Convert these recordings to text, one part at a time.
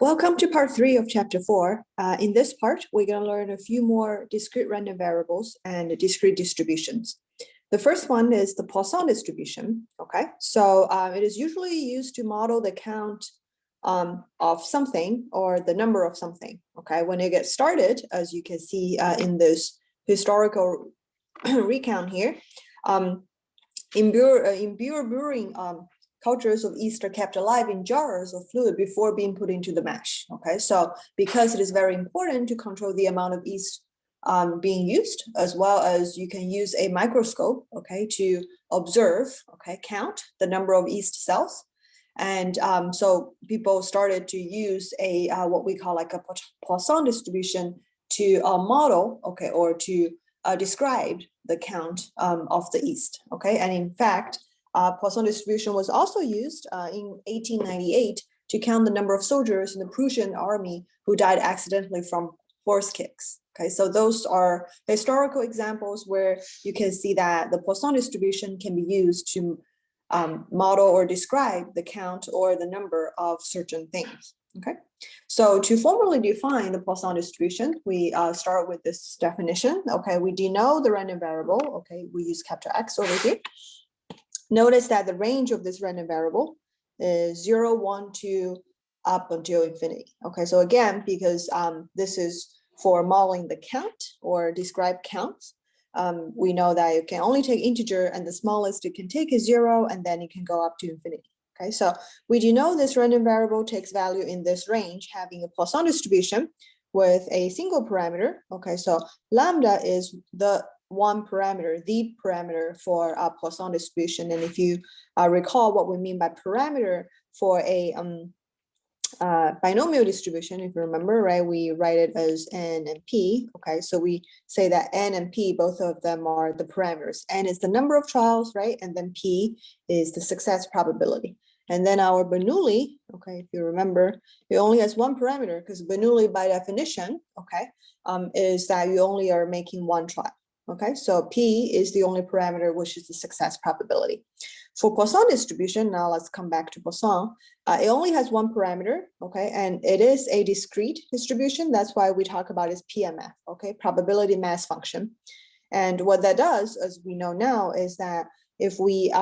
Welcome to part 3 of chapter 4. In this part, we're going to learn a few more discrete random variables and discrete distributions. The first one is the Poisson distribution. Okay, so it is usually used to model the count of something or the number of something. Okay, when it gets started, as you can see in this historical recount here, in beer brewing cultures of yeast are kept alive in jars of fluid before being put into the mash. Okay, so because it is very important to control the amount of yeast being used, as well as you can use a microscope, okay, to observe, okay, count the number of yeast cells. And so people started to use a what we call like a Poisson distribution to model, okay, or to describe the count of the yeast. Okay, and in fact, Poisson distribution was also used in 1898 to count the number of soldiers in the Prussian army who died accidentally from horse kicks. Okay, so those are historical examples where you can see that the Poisson distribution can be used to model or describe the count or the number of certain things. Okay, so to formally define the Poisson distribution, we start with this definition. Okay, we denote the random variable. Okay, we use capital X over here. Notice that the range of this random variable is 0, 1, 2, up until infinity. Okay, so again, because this is for modeling the count or describe counts, we know that you can only take integer, and the smallest you can take is 0, and then it can go up to infinity. Okay, so we do know this random variable takes value in this range, having a Poisson distribution with a single parameter. Okay, so lambda is the one parameter, the parameter for a Poisson distribution. And if you recall what we mean by parameter for a binomial distribution, if you remember, right, we write it as n and p. Okay, so we say that n and p, both of them are the parameters. N is the number of trials, right, and then p is the success probability. And then our Bernoulli, okay, if you remember, it only has one parameter, because Bernoulli by definition, okay, is that you only are making one trial. Okay, so P is the only parameter, which is the success probability. For Poisson distribution, now let's come back to Poisson. It only has one parameter, okay, and it is a discrete distribution. That's why we talk about is PMF, okay, probability mass function. And what that does, as we know now, is that if we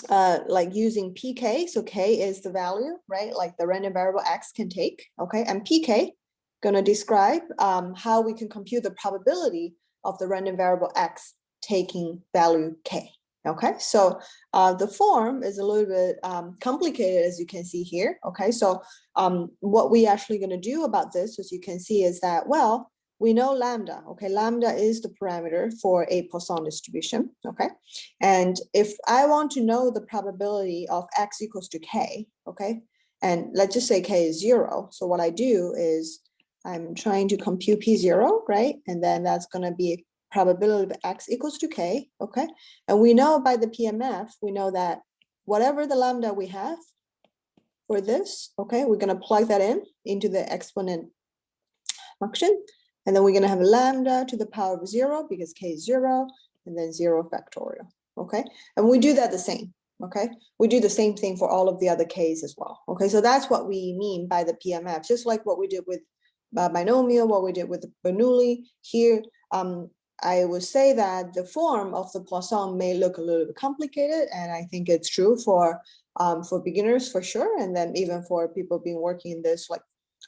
like using PK, so K is the value, right, like the random variable X can take, okay, and PK gonna describe how we can compute the probability of the random variable X taking value K. Okay, so the form is a little bit complicated, as you can see here. Okay, so what we actually going to do about this, as you can see, is that, well, we know lambda. Okay, lambda is the parameter for a Poisson distribution. Okay, and if I want to know the probability of X equals to K, okay, and let's just say K is 0. So what I do is I'm trying to compute P0, right? And then that's going to be probability of X equals to K, okay? And we know by the PMF, we know that whatever the lambda we have for this, okay, we're going to plug that into the exponent function. And then we're going to have lambda to the power of 0 because K is 0, and then 0 factorial, okay? And we do that the same, okay? We do the same thing for all of the other Ks as well, okay? So that's what we mean by the PMF, just like what we did with binomial, what we did with Bernoulli here. I would say that the form of the Poisson may look a little bit complicated, and I think it's true for beginners for sure, and then even for people being working in this, like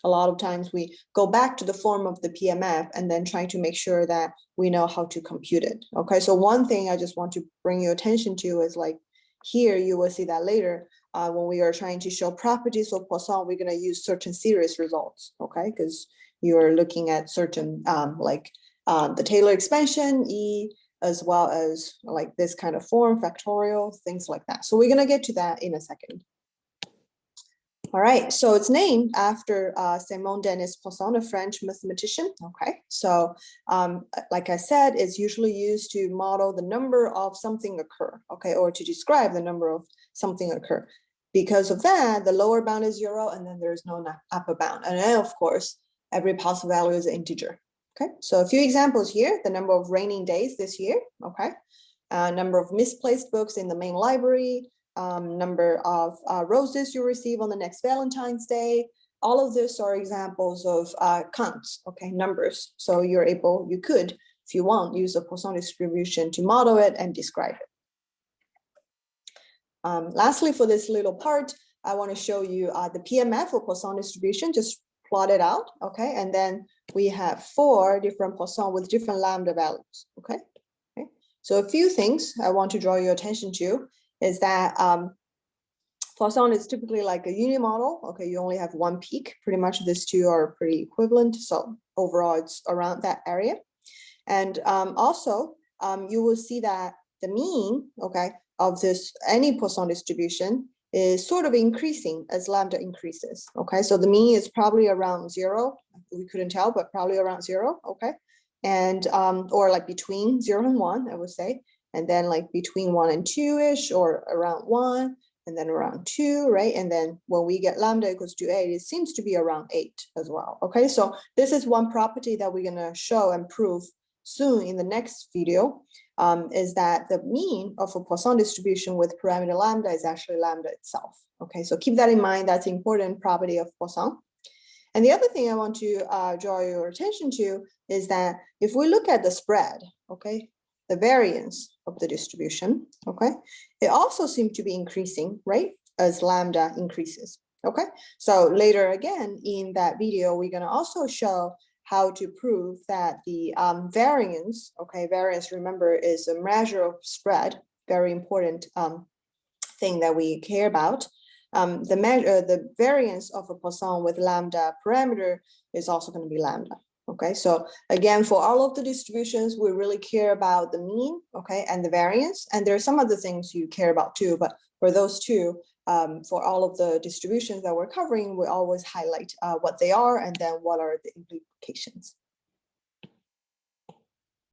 a lot of times we go back to the form of the PMF and then trying to make sure that we know how to compute it. Okay, so one thing I just want to bring your attention to is, like, here you will see that later when we are trying to show properties of Poisson, we're going to use certain series results, okay, because you're looking at certain the Taylor expansion, E, as well as like this kind of form, factorial, things like that. So we're going to get to that in a second. All right, so it's named after Simon Denis Poisson, a French mathematician. Okay, so like I said, it's usually used to model the number of something occur, okay, or to describe the number of something occur. Because of that, the lower bound is 0, and then there's no upper bound. And then, of course, every possible value is an integer. Okay, so a few examples here: the number of raining days this year, okay, number of misplaced books in the main library, number of roses you receive on the next Valentine's Day, all of this are examples of counts, okay, numbers. So you could, if you want, use a Poisson distribution to model it and describe it. Lastly, for this little part, I want to show you the PMF or Poisson distribution, just plot it out, okay? And then we have 4 different Poisson with different lambda values, okay? So a few things I want to draw your attention to is that Poisson is typically like a unimodel, okay? You only have one peak, pretty much these two are pretty equivalent. So overall, it's around that area. And also, you will see that the mean, okay, of this any Poisson distribution is sort of increasing as lambda increases, okay? So the mean is probably around 0. We couldn't tell, but probably around 0, okay? And, or like between 0 and 1, I would say. And then like between 1 and 2-ish, or around 1, and then around 2, right? And then when we get lambda equals to 8, it seems to be around 8 as well, okay? So this is one property that we're gonna show and prove soon in the next video, is that the mean of a Poisson distribution with parameter lambda is actually lambda itself, okay? So keep that in mind, that's an important property of Poisson. And the other thing I want to draw your attention to is that if we look at the spread, okay, the variance of the distribution, okay, it also seems to be increasing, right, as lambda increases, okay? So later again in that video, we're gonna also show how to prove that the variance, okay, variance, remember, is a measure of spread, very important thing that we care about. The variance of a Poisson with lambda parameter is also going to be lambda. Okay, so again, for all of the distributions, we really care about the mean, okay, and the variance. And there are some other things you care about too, but for those two, for all of the distributions that we're covering, we always highlight what they are and then what are the implications.